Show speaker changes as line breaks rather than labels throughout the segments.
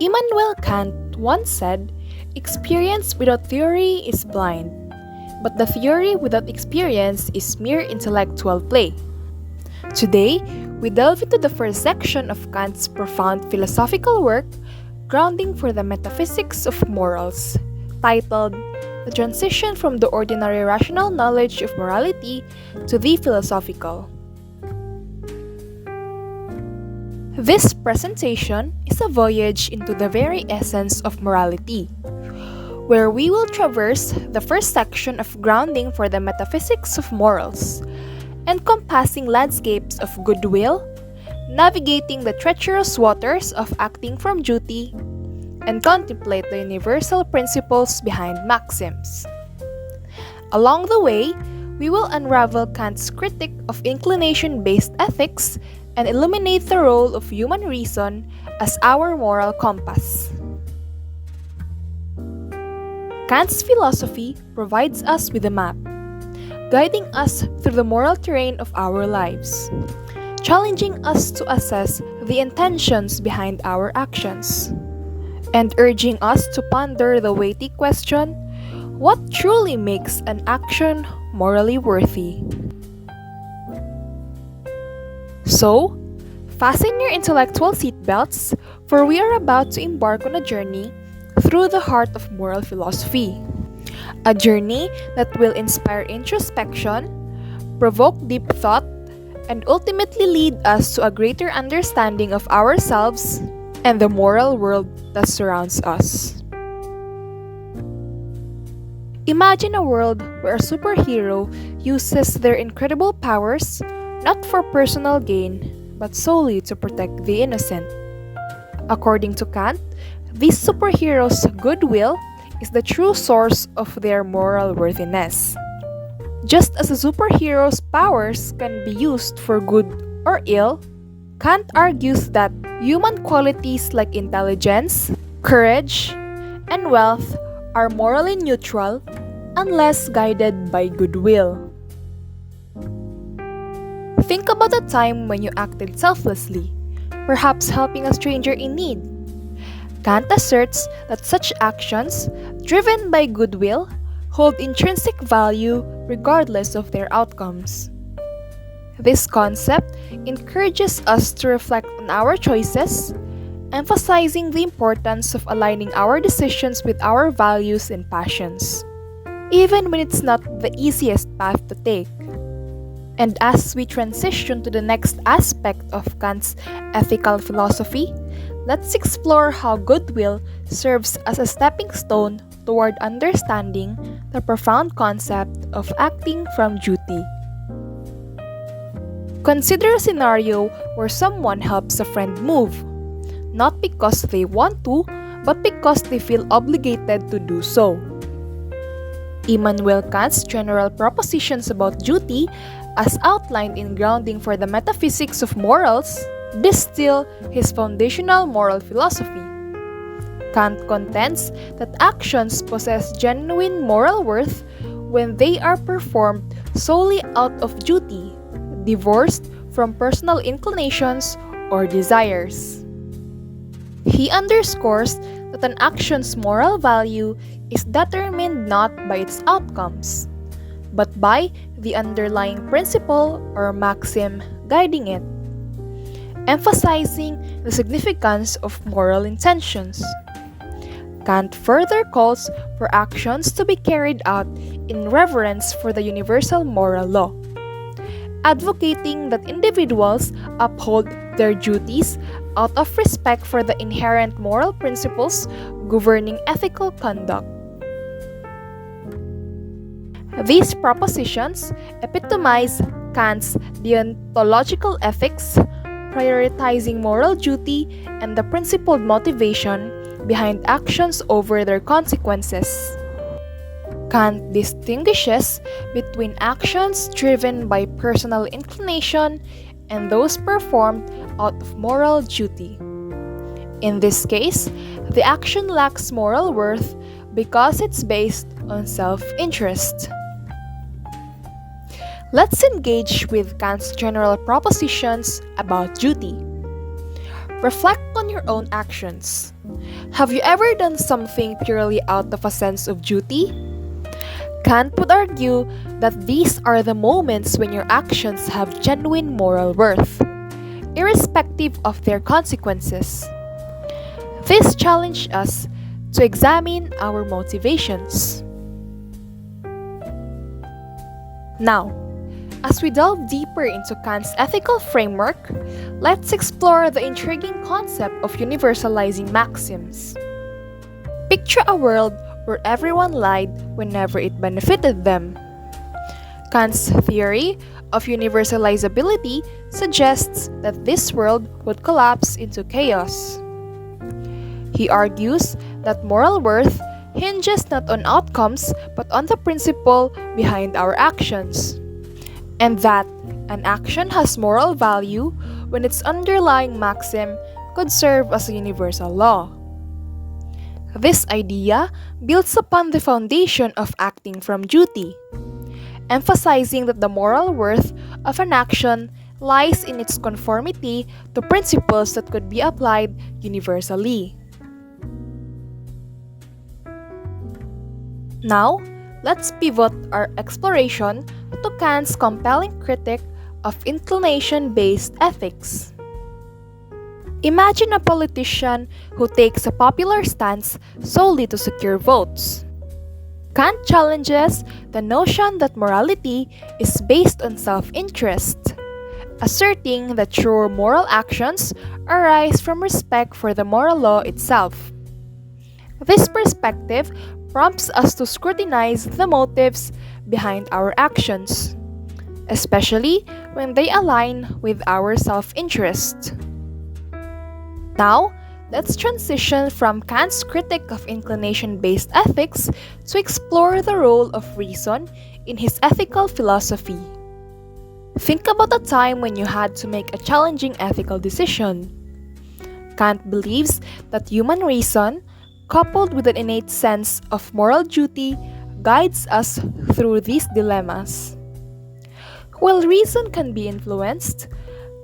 Immanuel Kant once said, "Experience without theory is blind, but the theory without experience is mere intellectual play." Today, we delve into the first section of Kant's profound philosophical work, Grounding for the Metaphysics of Morals, titled "The Transition from the Ordinary Rational Knowledge of Morality to the Philosophical." This presentation is a voyage into the very essence of morality, where we will traverse the first section of Grounding for the Metaphysics of Morals, encompassing landscapes of goodwill, navigating the treacherous waters of acting from duty, and contemplate the universal principles behind maxims. Along the way, we will unravel Kant's critique of inclination-based ethics and illuminate the role of human reason as our moral compass. Kant's philosophy provides us with a map, guiding us through the moral terrain of our lives, challenging us to assess the intentions behind our actions, and urging us to ponder the weighty question, what truly makes an action morally worthy? So, fasten your intellectual seatbelts, for we are about to embark on a journey through the heart of moral philosophy. A journey that will inspire introspection, provoke deep thought, and ultimately lead us to a greater understanding of ourselves and the moral world that surrounds us. Imagine a world where a superhero uses their incredible powers not for personal gain, but solely to protect the innocent. According to Kant, these superheroes' goodwill is the true source of their moral worthiness. Just as a superhero's powers can be used for good or ill, Kant argues that human qualities like intelligence, courage, and wealth are morally neutral unless guided by goodwill. Think about a time when you acted selflessly, perhaps helping a stranger in need. Kant asserts that such actions, driven by goodwill, hold intrinsic value regardless of their outcomes. This concept encourages us to reflect on our choices, emphasizing the importance of aligning our decisions with our values and passions, even when it's not the easiest path to take. And as we transition to the next aspect of Kant's ethical philosophy, let's explore how goodwill serves as a stepping stone toward understanding the profound concept of acting from duty. Consider a scenario where someone helps a friend move, not because they want to, but because they feel obligated to do so. Immanuel Kant's general propositions about duty, as outlined in Grounding for the Metaphysics of Morals, distill his foundational moral philosophy. Kant contends that actions possess genuine moral worth when they are performed solely out of duty, divorced from personal inclinations or desires. He underscores that an action's moral value is determined not by its outcomes, but by the underlying principle or maxim guiding it, emphasizing the significance of moral intentions. Kant further calls for actions to be carried out in reverence for the universal moral law, advocating that individuals uphold their duties out of respect for the inherent moral principles governing ethical conduct. These propositions epitomize Kant's deontological ethics, prioritizing moral duty and the principled motivation behind actions over their consequences. Kant distinguishes between actions driven by personal inclination and those performed out of moral duty. In this case, the action lacks moral worth because it's based on self-interest. Let's engage with Kant's general propositions about duty. Reflect on your own actions. Have you ever done something purely out of a sense of duty? Kant would argue that these are the moments when your actions have genuine moral worth, irrespective of their consequences. This challenged us to examine our motivations. Now, as we delve deeper into Kant's ethical framework, let's explore the intriguing concept of universalizing maxims. Picture a world where everyone lied whenever it benefited them. Kant's theory of universalizability suggests that this world would collapse into chaos. He argues that moral worth hinges not on outcomes but on the principle behind our actions, and that an action has moral value when its underlying maxim could serve as a universal law. This idea builds upon the foundation of acting from duty, emphasizing that the moral worth of an action lies in its conformity to principles that could be applied universally. Now, let's pivot our exploration to Kant's compelling critique of inclination-based ethics. Imagine a politician who takes a popular stance solely to secure votes. Kant challenges the notion that morality is based on self-interest, asserting that true moral actions arise from respect for the moral law itself. This perspective prompts us to scrutinize the motives behind our actions, especially when they align with our self-interest. Now, let's transition from Kant's critique of inclination-based ethics to explore the role of reason in his ethical philosophy. Think about a time when you had to make a challenging ethical decision. Kant believes that human reason, coupled with an innate sense of moral duty, guides us through these dilemmas. While reason can be influenced,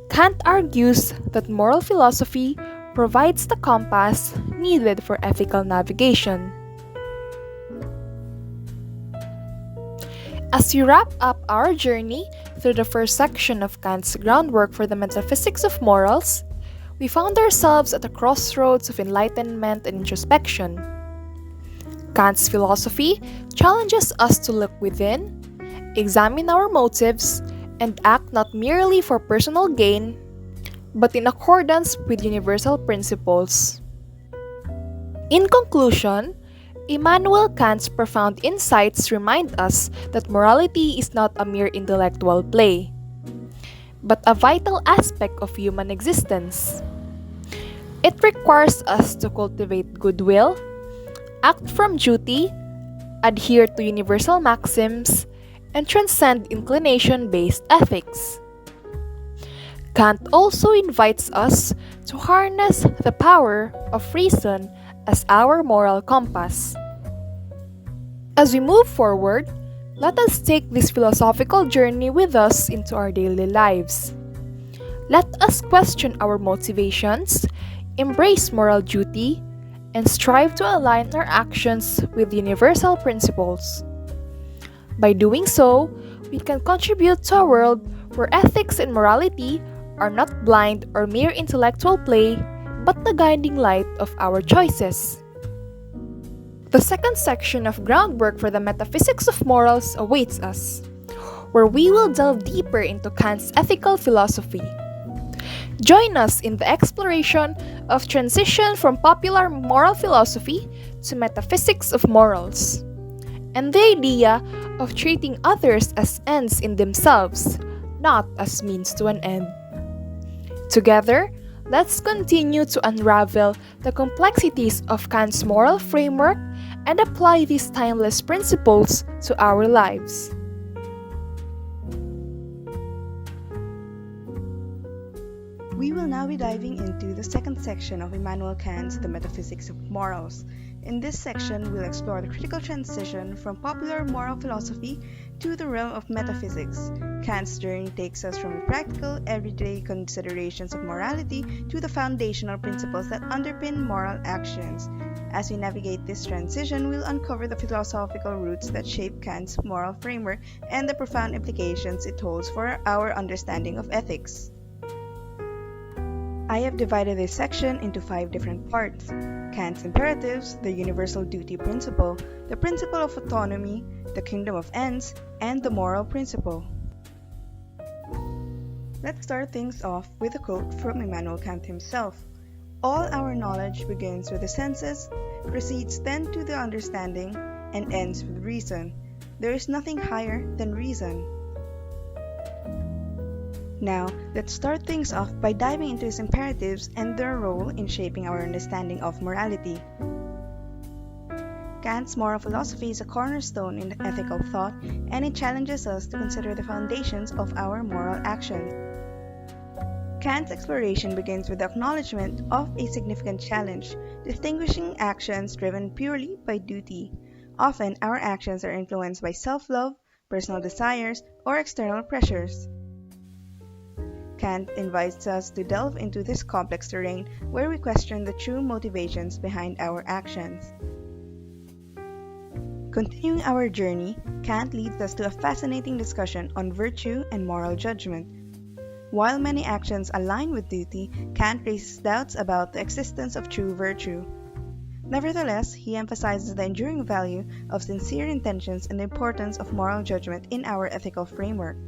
Kant argues that moral philosophy provides the compass needed for ethical navigation. As we wrap up our journey through the first section of Kant's Groundwork for the Metaphysics of Morals, we found ourselves at a crossroads of enlightenment and introspection. Kant's philosophy challenges us to look within, examine our motives, and act not merely for personal gain, but in accordance with universal principles. In conclusion, Immanuel Kant's profound insights remind us that morality is not a mere intellectual play, but a vital aspect of human existence. It requires us to cultivate goodwill, act from duty, adhere to universal maxims, and transcend inclination-based ethics. Kant also invites us to harness the power of reason as our moral compass. As we move forward, let us take this philosophical journey with us into our daily lives. Let us question our motivations, embrace moral duty, and strive to align our actions with universal principles. By doing so, we can contribute to a world where ethics and morality are not blind or mere intellectual play, but the guiding light of our choices. The second section of Groundwork for the Metaphysics of Morals awaits us, where we will delve deeper into Kant's ethical philosophy. Join us in the exploration of transition from popular moral philosophy to metaphysics of morals, and the idea of treating others as ends in themselves, not as means to an end. Together, let's continue to unravel the complexities of Kant's moral framework and apply these timeless principles to our lives.
We will now be diving into the second section of Immanuel Kant's The Metaphysics of Morals. In this section, we'll explore the critical transition from popular moral philosophy to the realm of metaphysics. Kant's journey takes us from the practical, everyday considerations of morality to the foundational principles that underpin moral actions. As we navigate this transition, we'll uncover the philosophical roots that shape Kant's moral framework and the profound implications it holds for our understanding of ethics. I have divided this section into 5 different parts: Kant's imperatives, the universal duty principle, the principle of autonomy, the kingdom of ends, and the moral principle. Let's start things off with a quote from Immanuel Kant himself. "All our knowledge begins with the senses, proceeds then to the understanding, and ends with reason. There is nothing higher than reason." Now, let's start things off by diving into his imperatives and their role in shaping our understanding of morality. Kant's moral philosophy is a cornerstone in ethical thought, and it challenges us to consider the foundations of our moral actions. Kant's exploration begins with the acknowledgement of a significant challenge, distinguishing actions driven purely by duty. Often, our actions are influenced by self-love, personal desires, or external pressures. Kant invites us to delve into this complex terrain where we question the true motivations behind our actions. Continuing our journey, Kant leads us to a fascinating discussion on virtue and moral judgment. While many actions align with duty, Kant raises doubts about the existence of true virtue. Nevertheless, he emphasizes the enduring value of sincere intentions and the importance of moral judgment in our ethical framework.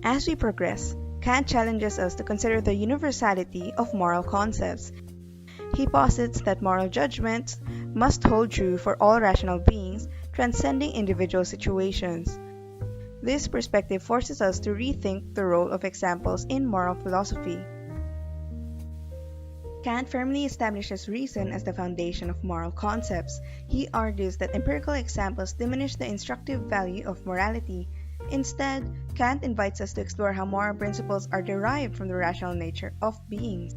As we progress, Kant challenges us to consider the universality of moral concepts. He posits that moral judgments must hold true for all rational beings, transcending individual situations. This perspective forces us to rethink the role of examples in moral philosophy. Kant firmly establishes reason as the foundation of moral concepts. He argues that empirical examples diminish the instructive value of morality. Instead, Kant invites us to explore how moral principles are derived from the rational nature of beings.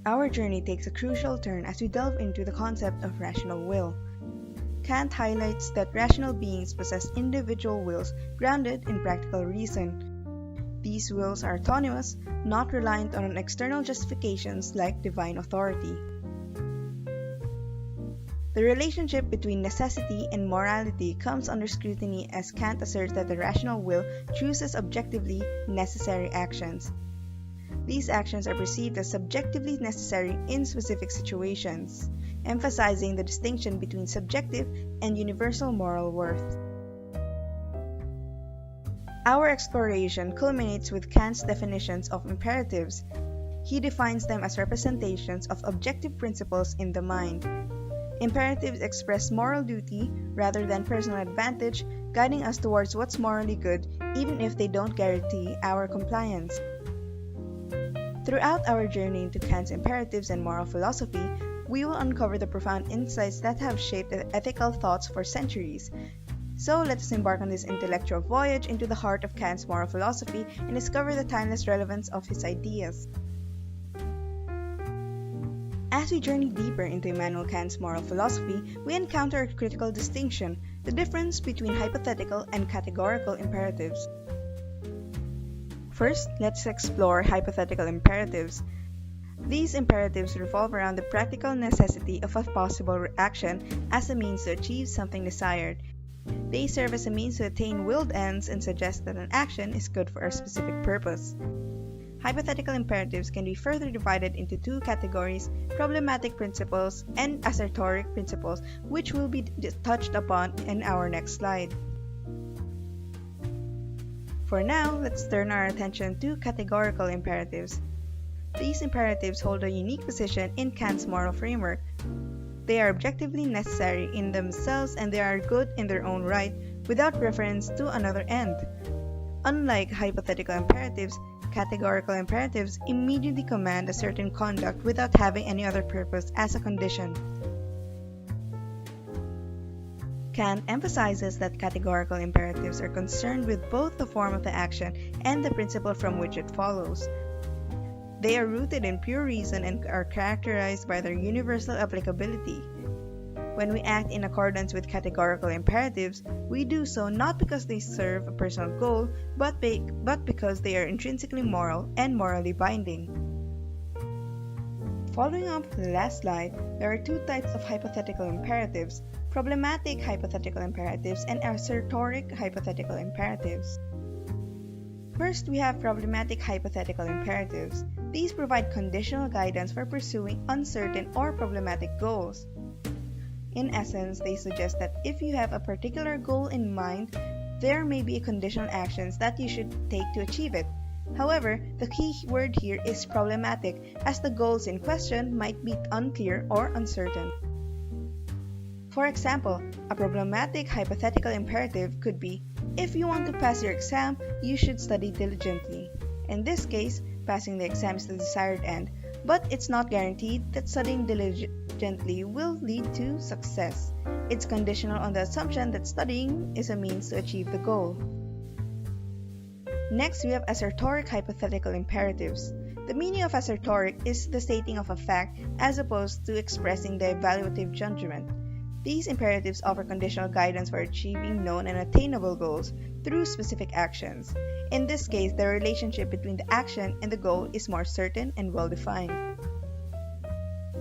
Our journey takes a crucial turn as we delve into the concept of rational will. Kant highlights that rational beings possess individual wills grounded in practical reason. These wills are autonomous, not reliant on external justifications like divine authority. The relationship between necessity and morality comes under scrutiny as Kant asserts that the rational will chooses objectively necessary actions. These actions are perceived as subjectively necessary in specific situations, emphasizing the distinction between subjective and universal moral worth. Our exploration culminates with Kant's definitions of imperatives. He defines them as representations of objective principles in the mind. Imperatives express moral duty rather than personal advantage, guiding us towards what's morally good, even if they don't guarantee our compliance. Throughout our journey into Kant's imperatives and moral philosophy, we will uncover the profound insights that have shaped ethical thoughts for centuries. So let us embark on this intellectual voyage into the heart of Kant's moral philosophy and discover the timeless relevance of his ideas. As we journey deeper into Immanuel Kant's moral philosophy, we encounter a critical distinction, the difference between hypothetical and categorical imperatives. First, let's explore hypothetical imperatives. These imperatives revolve around the practical necessity of a possible action as a means to achieve something desired. They serve as a means to attain willed ends and suggest that an action is good for a specific purpose. Hypothetical imperatives can be further divided into 2 categories: problematic principles and assertoric principles, which will be touched upon in our next slide. For now, let's turn our attention to categorical imperatives. These imperatives hold a unique position in Kant's moral framework. They are objectively necessary in themselves and they are good in their own right, without reference to another end. Unlike hypothetical imperatives, categorical imperatives immediately command a certain conduct without having any other purpose as a condition. Kant emphasizes that categorical imperatives are concerned with both the form of the action and the principle from which it follows. They are rooted in pure reason and are characterized by their universal applicability. When we act in accordance with categorical imperatives, we do so not because they serve a personal goal, but because they are intrinsically moral and morally binding. Following up the last slide, there are two types of hypothetical imperatives: problematic hypothetical imperatives and assertoric hypothetical imperatives. First, we have problematic hypothetical imperatives. These provide conditional guidance for pursuing uncertain or problematic goals. In essence, they suggest that if you have a particular goal in mind, there may be conditional actions that you should take to achieve it. However, the key word here is problematic, as the goals in question might be unclear or uncertain. For example, a problematic hypothetical imperative could be, if you want to pass your exam, you should study diligently. In this case, passing the exam is the desired end, but it's not guaranteed that studying diligently will lead to success. It's conditional on the assumption that studying is a means to achieve the goal. Next, we have assertoric hypothetical imperatives. The meaning of assertoric is the stating of a fact as opposed to expressing the evaluative judgment. These imperatives offer conditional guidance for achieving known and attainable goals through specific actions. In this case, the relationship between the action and the goal is more certain and well-defined.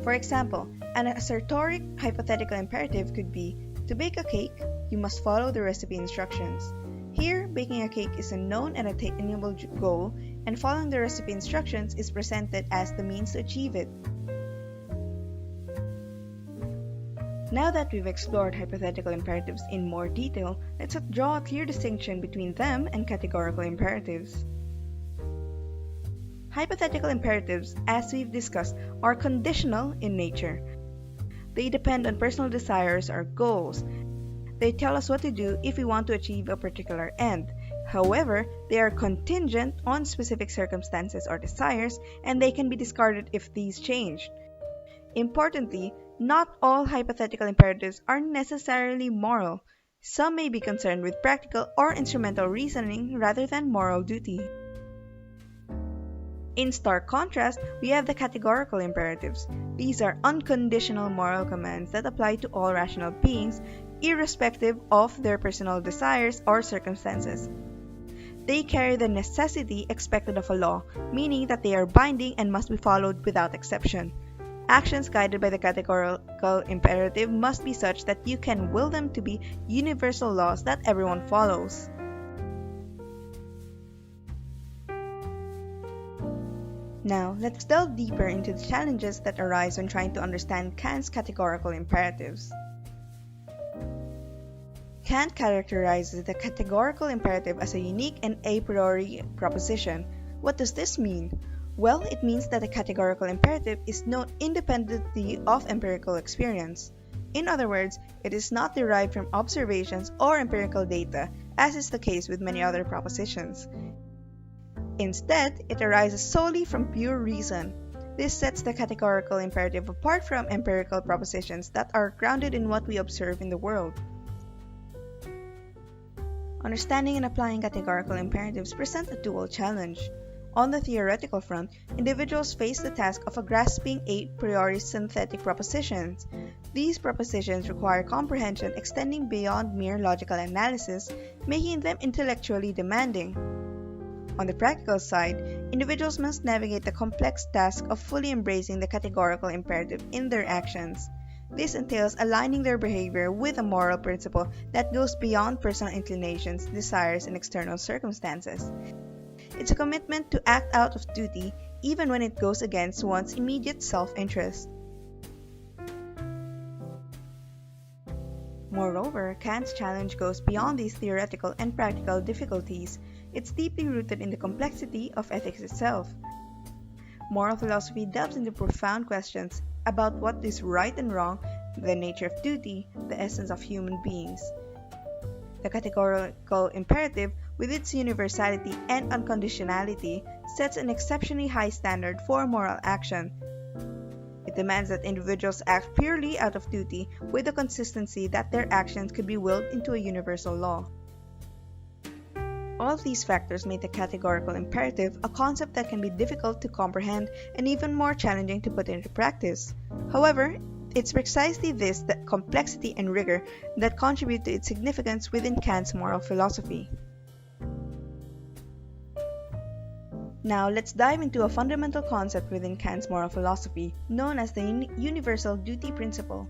For example, an assertoric hypothetical imperative could be, to bake a cake, you must follow the recipe instructions. Here, baking a cake is a known and attainable goal, and following the recipe instructions is presented as the means to achieve it. Now that we've explored hypothetical imperatives in more detail, let's draw a clear distinction between them and categorical imperatives. Hypothetical imperatives, as we've discussed, are conditional in nature. They depend on personal desires or goals. They tell us what to do if we want to achieve a particular end. However, they are contingent on specific circumstances or desires, and they can be discarded if these change. Importantly, not all hypothetical imperatives are necessarily moral. Some may be concerned with practical or instrumental reasoning rather than moral duty. In stark contrast, we have the categorical imperatives. These are unconditional moral commands that apply to all rational beings, irrespective of their personal desires or circumstances. They carry the necessity expected of a law, meaning that they are binding and must be followed without exception. Actions guided by the categorical imperative must be such that you can will them to be universal laws that everyone follows. Now, let's delve deeper into the challenges that arise when trying to understand Kant's categorical imperatives. Kant characterizes the categorical imperative as a unique and a priori proposition. What does this mean? Well, it means that a categorical imperative is known independently of empirical experience. In other words, it is not derived from observations or empirical data, as is the case with many other propositions. Instead, it arises solely from pure reason. This sets the categorical imperative apart from empirical propositions that are grounded in what we observe in the world. Understanding and applying categorical imperatives present a dual challenge. On the theoretical front, individuals face the task of grasping a priori synthetic propositions. These propositions require comprehension extending beyond mere logical analysis, making them intellectually demanding. On the practical side, individuals must navigate the complex task of fully embracing the categorical imperative in their actions. This entails aligning their behavior with a moral principle that goes beyond personal inclinations, desires, and external circumstances. It's a commitment to act out of duty even when it goes against one's immediate self-interest. Moreover, Kant's challenge goes beyond these theoretical and practical difficulties. It's deeply rooted in the complexity of ethics itself. Moral philosophy delves into profound questions about what is right and wrong, the nature of duty, the essence of human beings. The categorical imperative, with its universality and unconditionality, sets an exceptionally high standard for moral action. It demands that individuals act purely out of duty with the consistency that their actions could be willed into a universal law. All of these factors make the categorical imperative a concept that can be difficult to comprehend and even more challenging to put into practice. However, it's precisely this that complexity and rigor that contribute to its significance within Kant's moral philosophy. Now let's dive into a fundamental concept within Kant's moral philosophy, known as the universal duty principle.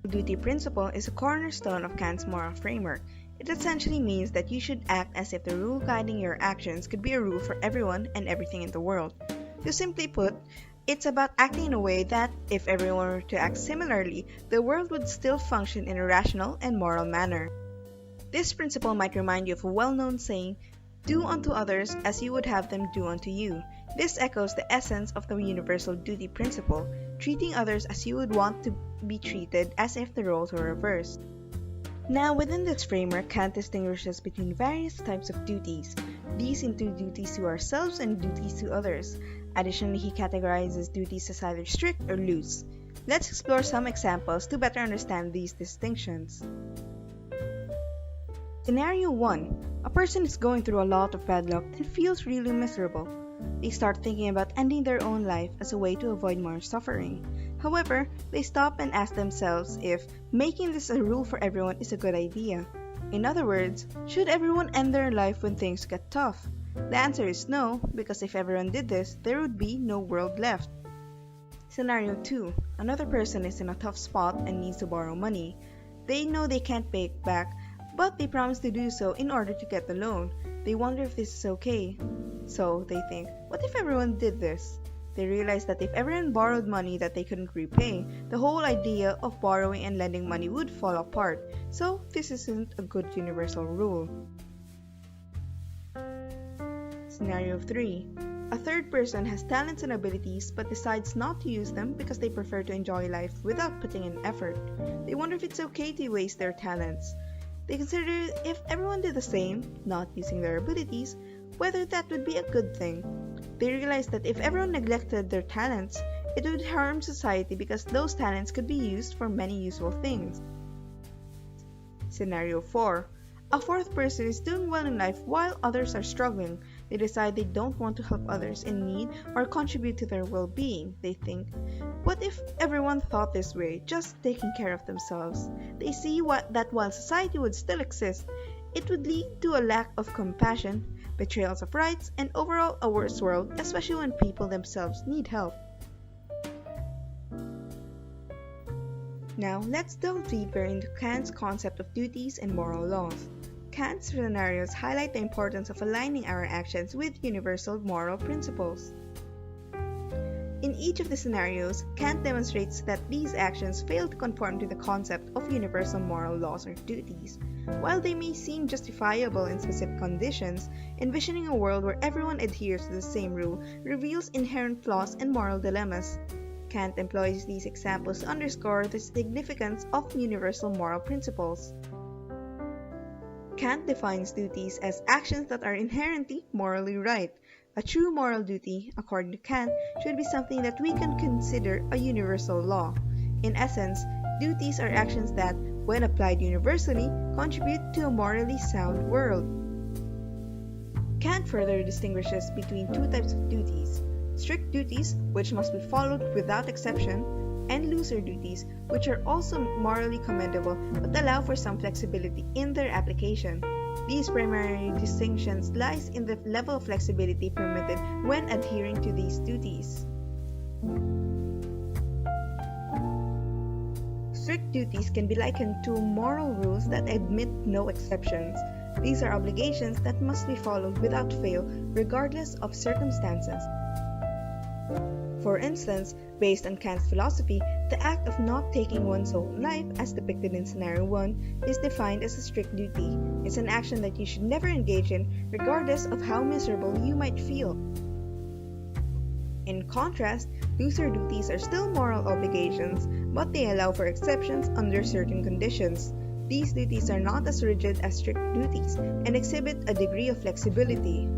The duty principle is a cornerstone of Kant's moral framework. It essentially means that you should act as if the rule guiding your actions could be a rule for everyone and everything in the world. To simply put, it's about acting in a way that, if everyone were to act similarly, the world would still function in a rational and moral manner. This principle might remind you of a well-known saying, "Do unto others as you would have them do unto you." This echoes the essence of the universal duty principle, treating others as you would want to be treated as if the roles were reversed. Now, within this framework, Kant distinguishes between various types of duties. These include duties to ourselves and duties to others. Additionally, he categorizes duties as either strict or loose. Let's explore some examples to better understand these distinctions. Scenario 1. A person is going through a lot of bad luck and feels really miserable. They start thinking about ending their own life as a way to avoid more suffering. However, they stop and ask themselves if making this a rule for everyone is a good idea. In other words, should everyone end their life when things get tough? The answer is no, because if everyone did this, there would be no world left. Scenario 2. Another person is in a tough spot and needs to borrow money. They know they can't pay it back, but they promise to do so in order to get the loan. They wonder if this is okay. So they think, what if everyone did this? They realize that if everyone borrowed money that they couldn't repay, the whole idea of borrowing and lending money would fall apart. So this isn't a good universal rule. Scenario 3. A third person has talents and abilities but decides not to use them because they prefer to enjoy life without putting in effort. They wonder if it's okay to waste their talents. They consider if everyone did the same, not using their abilities, whether that would be a good thing. They realize that if everyone neglected their talents, it would harm society because those talents could be used for many useful things. Scenario 4. A fourth person is doing well in life while others are struggling. They decide they don't want to help others in need or contribute to their well-being. They think, what if everyone thought this way, just taking care of themselves? They see that while society would still exist, it would lead to a lack of compassion, betrayals of rights, and overall a worse world, especially when people themselves need help. Now, let's delve deeper into Kant's concept of duties and moral laws. Kant's scenarios highlight the importance of aligning our actions with universal moral principles. In each of the scenarios, Kant demonstrates that these actions fail to conform to the concept of universal moral laws or duties. While they may seem justifiable in specific conditions, envisioning a world where everyone adheres to the same rule reveals inherent flaws and moral dilemmas. Kant employs these examples to underscore the significance of universal moral principles. Kant defines duties as actions that are inherently morally right. A true moral duty, according to Kant, should be something that we can consider a universal law. In essence, duties are actions that, when applied universally, contribute to a morally sound world. Kant further distinguishes between two types of duties: strict duties, which must be followed without exception, and looser duties, which are also morally commendable but allow for some flexibility in their application. These primary distinctions lies in the level of flexibility permitted when adhering to these duties. Strict duties can be likened to moral rules that admit no exceptions. These are obligations that must be followed without fail, regardless of circumstances. For instance, based on Kant's philosophy, the act of not taking one's own life, as depicted in Scenario 1, is defined as a strict duty. It's an action that you should never engage in, regardless of how miserable you might feel. In contrast, looser duties are still moral obligations, but they allow for exceptions under certain conditions. These duties are not as rigid as strict duties and exhibit a degree of flexibility.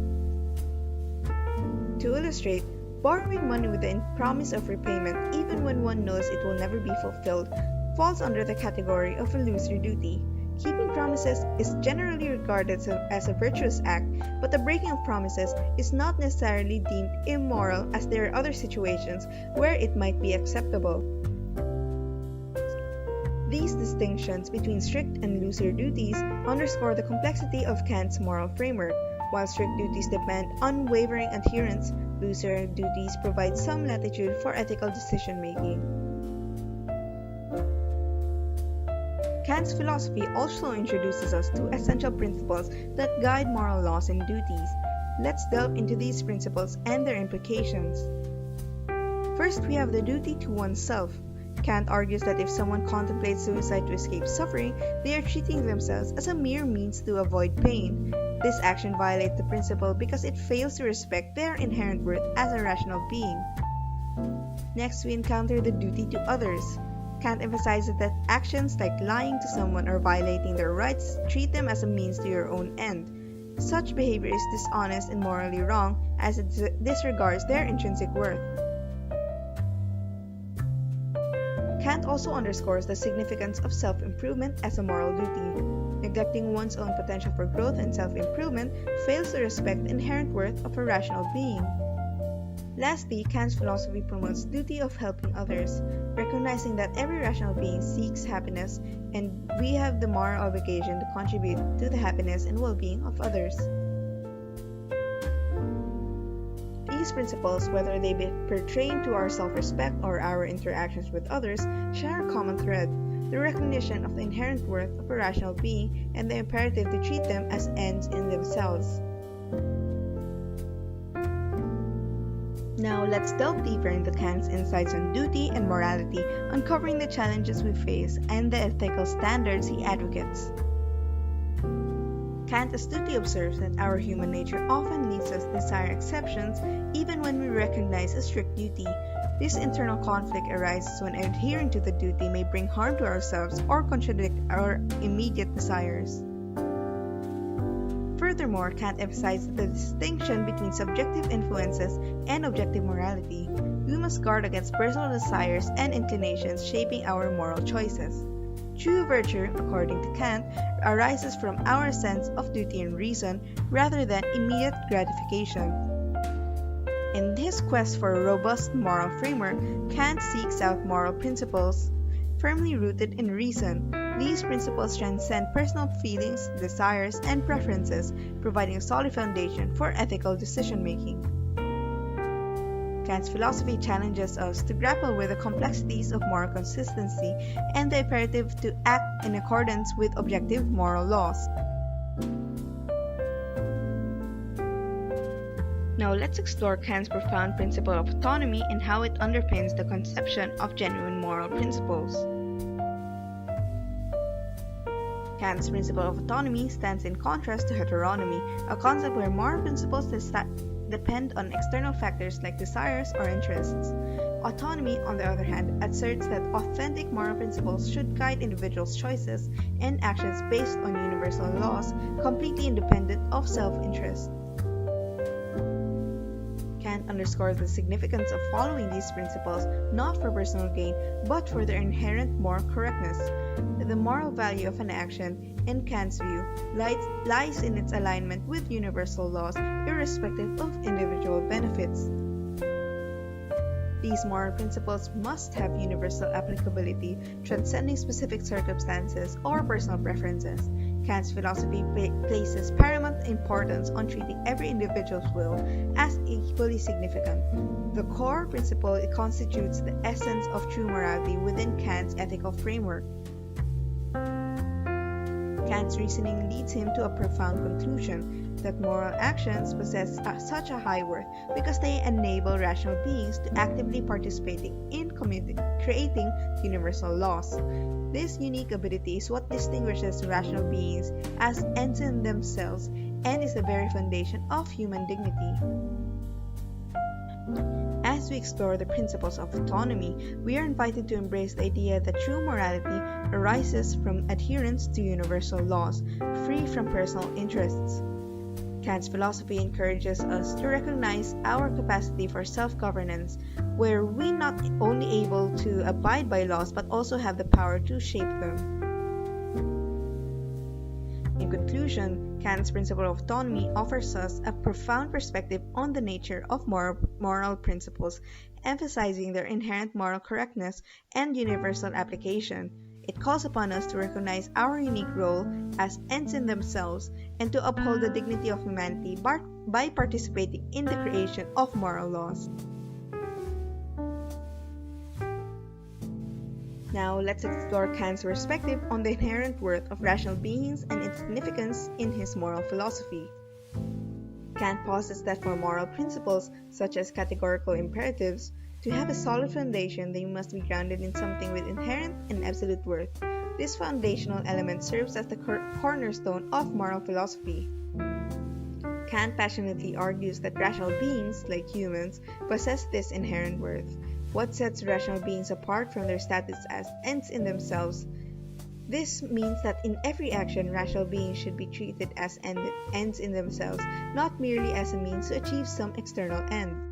To illustrate, Borrowing money with the promise of repayment, even when one knows it will never be fulfilled, falls under the category of illusory duty. Keeping promises is generally regarded as a virtuous act, but the breaking of promises is not necessarily deemed immoral, as there are other situations where it might be acceptable. These distinctions between strict and illusory duties underscore the complexity of Kant's moral framework. While strict duties demand unwavering adherence, illusory duties provide some latitude for ethical decision-making. Kant's philosophy also introduces us to essential principles that guide moral laws and duties. Let's delve into these principles and their implications. First, we have the duty to oneself. Kant argues that if someone contemplates suicide to escape suffering, they are treating themselves as a mere means to avoid pain. This action violates the principle because it fails to respect their inherent worth as a rational being. Next, we encounter the duty to others. Kant emphasizes that actions like lying to someone or violating their rights treat them as a means to your own end. Such behavior is dishonest and morally wrong, as it disregards their intrinsic worth. Kant also underscores the significance of self-improvement as a moral duty. Neglecting one's own potential for growth and self-improvement fails to respect the inherent worth of a rational being. Lastly, Kant's philosophy promotes the duty of helping others, recognizing that every rational being seeks happiness, and we have the moral obligation to contribute to the happiness and well-being of others. These principles, whether they pertain to our self-respect or our interactions with others, share a common thread: the recognition of the inherent worth of a rational being and the imperative to treat them as ends in themselves. Now let's delve deeper into Kant's insights on duty and morality, uncovering the challenges we face and the ethical standards he advocates. Kant astutely observes that our human nature often leads us to desire exceptions even when we recognize a strict duty. This internal conflict arises when adhering to the duty may bring harm to ourselves or contradict our immediate desires. Furthermore, Kant emphasizes the distinction between subjective influences and objective morality. We must guard against personal desires and inclinations shaping our moral choices. True virtue, according to Kant, arises from our sense of duty and reason rather than immediate gratification. In his quest for a robust moral framework, Kant seeks out moral principles firmly rooted in reason. These principles transcend personal feelings, desires, and preferences, providing a solid foundation for ethical decision-making. Kant's philosophy challenges us to grapple with the complexities of moral consistency and the imperative to act in accordance with objective moral laws. Now let's explore Kant's profound principle of autonomy and how it underpins the conception of genuine moral principles. Kant's principle of autonomy stands in contrast to heteronomy, a concept where moral principles depend on external factors like desires or interests. Autonomy, on the other hand, asserts that authentic moral principles should guide individuals' choices and actions based on universal laws, completely independent of self-interest. Kant underscores the significance of following these principles not for personal gain, but for their inherent moral correctness. The moral value of an action, in Kant's view, lies in its alignment with universal laws, irrespective of individual benefits. These moral principles must have universal applicability, transcending specific circumstances or personal preferences. Kant's philosophy places paramount importance on treating every individual's will as equally significant. The core principle constitutes the essence of true morality within Kant's ethical framework. Kant's reasoning leads him to a profound conclusion that moral actions possess such a high worth because they enable rational beings to actively participating in creating universal laws. This unique ability is what distinguishes rational beings as ends in themselves and is the very foundation of human dignity. As we explore the principles of autonomy, we are invited to embrace the idea that true morality arises from adherence to universal laws, free from personal interests. Kant's philosophy encourages us to recognize our capacity for self-governance, where we not only able to abide by laws but also have the power to shape them. In conclusion, Kant's principle of autonomy offers us a profound perspective on the nature of moral principles, emphasizing their inherent moral correctness and universal application. It calls upon us to recognize our unique role as ends in themselves and to uphold the dignity of humanity by participating in the creation of moral laws. Now, let's explore Kant's perspective on the inherent worth of rational beings and its significance in his moral philosophy. Kant posits that for moral principles, such as categorical imperatives, to have a solid foundation, they must be grounded in something with inherent and absolute worth. This foundational element serves as the cornerstone of moral philosophy. Kant passionately argues that rational beings, like humans, possess this inherent worth. What sets rational beings apart from their status as ends in themselves? This means that in every action, rational beings should be treated as ends in themselves, not merely as a means to achieve some external end.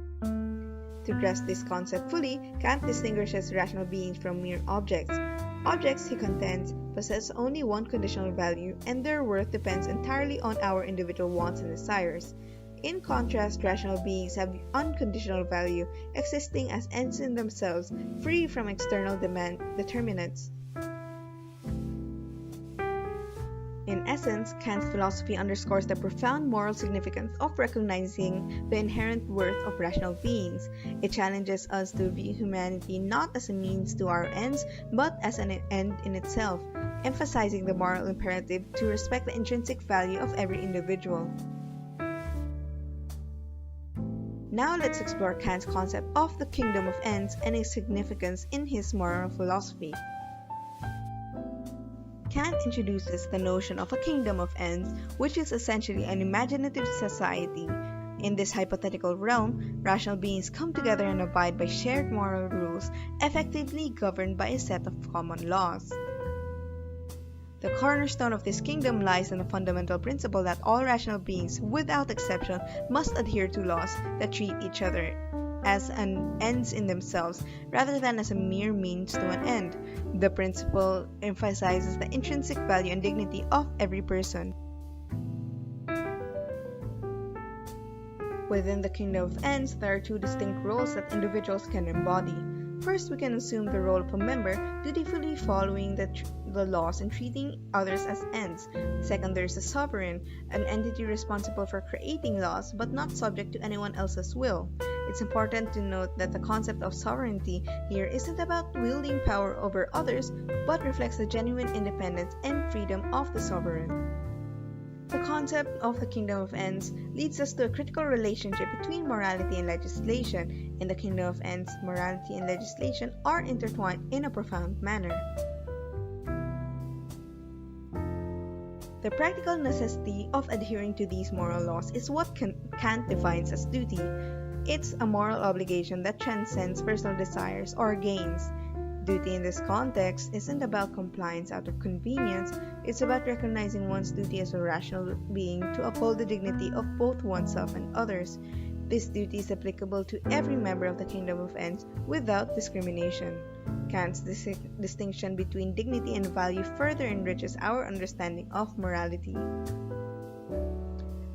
To grasp this concept fully, Kant distinguishes rational beings from mere objects. Objects, he contends, possess only one conditional value, and their worth depends entirely on our individual wants and desires. In contrast, rational beings have unconditional value, existing as ends in themselves, free from external determinants. In essence, Kant's philosophy underscores the profound moral significance of recognizing the inherent worth of rational beings. It challenges us to view humanity not as a means to our ends, but as an end in itself, emphasizing the moral imperative to respect the intrinsic value of every individual. Now let's explore Kant's concept of the kingdom of ends and its significance in his moral philosophy. Kant introduces the notion of a kingdom of ends, which is essentially an imaginative society. In this hypothetical realm, rational beings come together and abide by shared moral rules, effectively governed by a set of common laws. The cornerstone of this kingdom lies in the fundamental principle that all rational beings, without exception, must adhere to laws that treat each other as an ends in themselves rather than as a mere means to an end. The principle emphasizes the intrinsic value and dignity of every person. Within the kingdom of ends, there are two distinct roles that individuals can embody. First, we can assume the role of a member, dutifully following the laws and treating others as ends. Second, there is a sovereign, an entity responsible for creating laws but not subject to anyone else's will. It's important to note that the concept of sovereignty here isn't about wielding power over others, but reflects the genuine independence and freedom of the sovereign. The concept of the kingdom of ends leads us to a critical relationship between morality and legislation. In the kingdom of ends, morality and legislation are intertwined in a profound manner. The practical necessity of adhering to these moral laws is what Kant defines as duty. It's a moral obligation that transcends personal desires or gains. Duty in this context isn't about compliance out of convenience, it's about recognizing one's duty as a rational being to uphold the dignity of both oneself and others. This duty is applicable to every member of the kingdom of ends without discrimination. Kant's distinction between dignity and value further enriches our understanding of morality.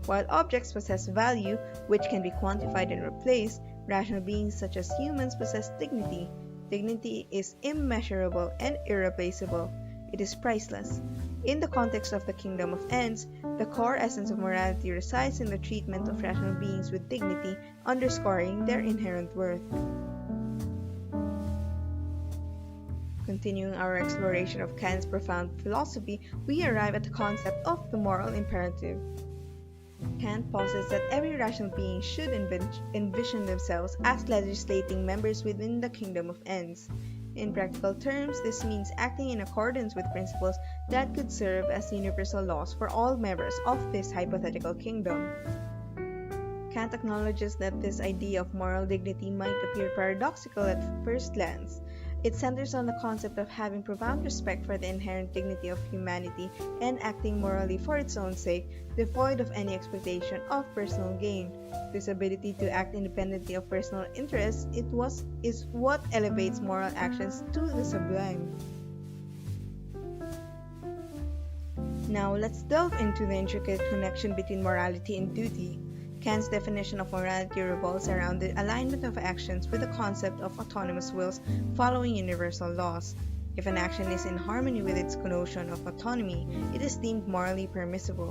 While objects possess value, which can be quantified and replaced, rational beings such as humans possess dignity. Dignity is immeasurable and irreplaceable. It is priceless. In the context of the kingdom of ends, the core essence of morality resides in the treatment of rational beings with dignity, underscoring their inherent worth. Continuing our exploration of Kant's profound philosophy, we arrive at the concept of the moral imperative. Kant posits that every rational being should envision themselves as legislating members within the kingdom of ends. In practical terms, this means acting in accordance with principles that could serve as universal laws for all members of this hypothetical kingdom. Kant acknowledges that this idea of moral dignity might appear paradoxical at first glance. It centers on the concept of having profound respect for the inherent dignity of humanity and acting morally for its own sake, devoid of any expectation of personal gain. This ability to act independently of personal interests is what elevates moral actions to the sublime. Now let's delve into the intricate connection between morality and duty. Kant's definition of morality revolves around the alignment of actions with the concept of autonomous wills following universal laws. If an action is in harmony with its notion of autonomy, it is deemed morally permissible.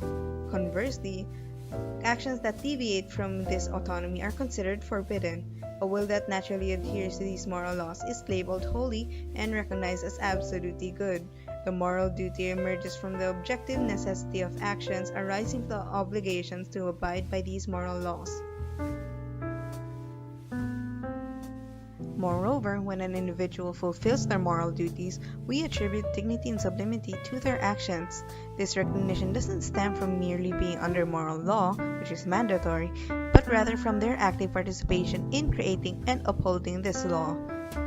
Conversely, actions that deviate from this autonomy are considered forbidden. A will that naturally adheres to these moral laws is labeled holy and recognized as absolutely good. The moral duty emerges from the objective necessity of actions arising from the obligations to abide by these moral laws. Moreover, when an individual fulfills their moral duties, we attribute dignity and sublimity to their actions. This recognition doesn't stem from merely being under moral law, which is mandatory, but rather from their active participation in creating and upholding this law.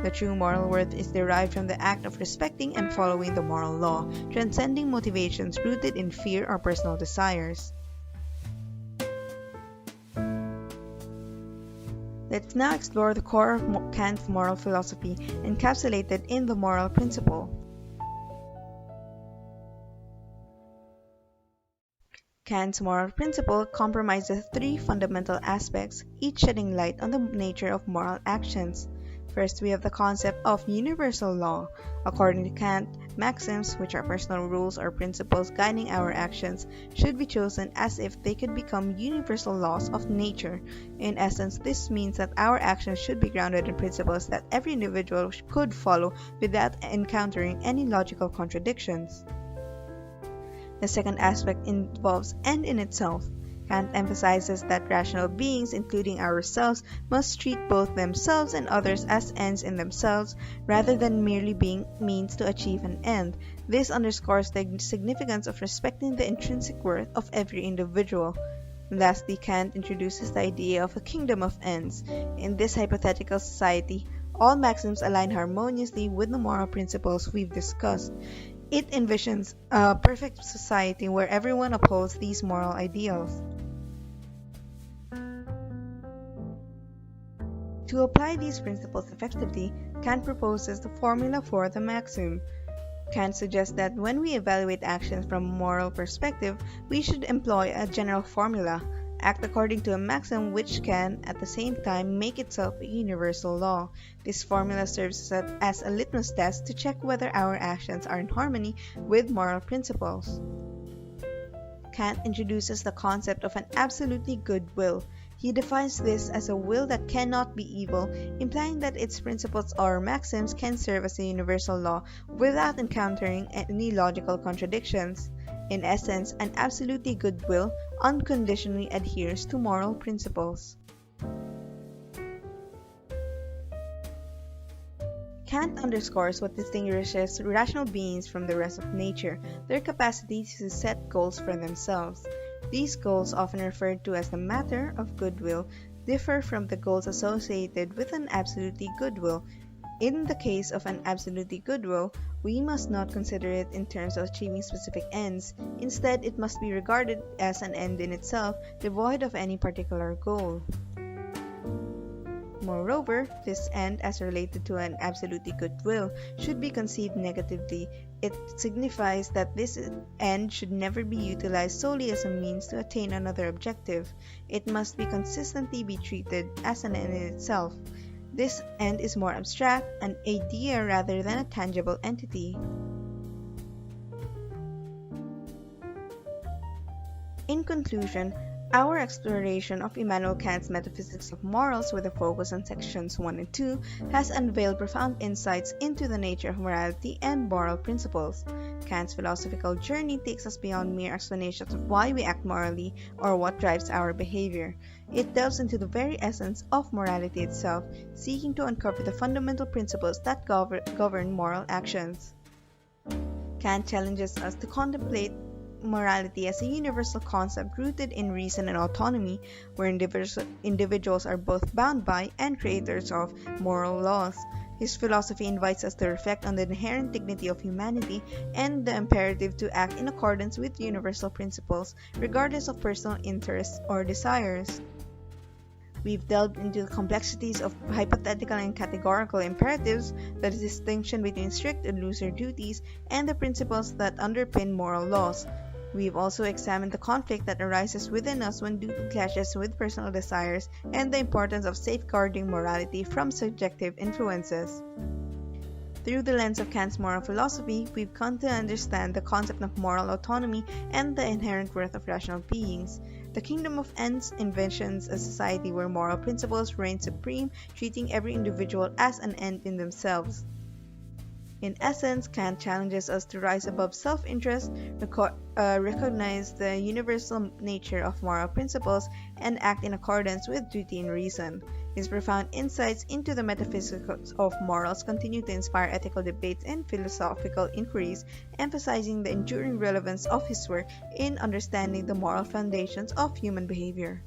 The true moral worth is derived from the act of respecting and following the moral law, transcending motivations rooted in fear or personal desires. Let's now explore the core of Kant's moral philosophy, encapsulated in the moral principle. Kant's moral principle comprises three fundamental aspects, each shedding light on the nature of moral actions. First, we have the concept of universal law. According to Kant, maxims, which are personal rules or principles guiding our actions, should be chosen as if they could become universal laws of nature. In essence, this means that our actions should be grounded in principles that every individual could follow without encountering any logical contradictions. The second aspect involves end in itself. Kant emphasizes that rational beings, including ourselves, must treat both themselves and others as ends in themselves, rather than merely being means to achieve an end. This underscores the significance of respecting the intrinsic worth of every individual. Lastly, Kant introduces the idea of a kingdom of ends. In this hypothetical society, all maxims align harmoniously with the moral principles we've discussed. It envisions a perfect society where everyone upholds these moral ideals. To apply these principles effectively, Kant proposes the formula for the maxim. Kant suggests that when we evaluate actions from a moral perspective, we should employ a general formula, act according to a maxim which can, at the same time, make itself a universal law. This formula serves as a litmus test to check whether our actions are in harmony with moral principles. Kant introduces the concept of an absolutely good will. He defines this as a will that cannot be evil, implying that its principles or maxims can serve as a universal law without encountering any logical contradictions. In essence, an absolutely good will unconditionally adheres to moral principles. Kant underscores what distinguishes rational beings from the rest of nature, their capacity to set goals for themselves. These goals, often referred to as the matter of goodwill, differ from the goals associated with an absolutely good will. In the case of an absolutely good will, we must not consider it in terms of achieving specific ends. Instead, it must be regarded as an end in itself, devoid of any particular goal. Moreover, this end, as related to an absolutely good will, should be conceived negatively. It signifies that this end should never be utilized solely as a means to attain another objective. It must be consistently be treated as an end in itself. This end is more abstract, an idea rather than a tangible entity. In conclusion, our exploration of Immanuel Kant's Metaphysics of Morals, with a focus on sections 1 and 2, has unveiled profound insights into the nature of morality and moral principles. Kant's philosophical journey takes us beyond mere explanations of why we act morally or what drives our behavior. It delves into the very essence of morality itself, seeking to uncover the fundamental principles that govern moral actions. Kant challenges us to contemplate morality as a universal concept rooted in reason and autonomy, where individuals are both bound by and creators of moral laws. His philosophy invites us to reflect on the inherent dignity of humanity and the imperative to act in accordance with universal principles, regardless of personal interests or desires. We've delved into the complexities of hypothetical and categorical imperatives, the distinction between strict and looser duties, and the principles that underpin moral laws. We've also examined the conflict that arises within us when duty clashes with personal desires and the importance of safeguarding morality from subjective influences. Through the lens of Kant's moral philosophy, we've come to understand the concept of moral autonomy and the inherent worth of rational beings. The kingdom of ends envisions a society where moral principles reign supreme, treating every individual as an end in themselves. In essence, Kant challenges us to rise above self-interest, recognize the universal nature of moral principles, and act in accordance with duty and reason. His profound insights into the metaphysics of morals continue to inspire ethical debates and philosophical inquiries, emphasizing the enduring relevance of his work in understanding the moral foundations of human behavior.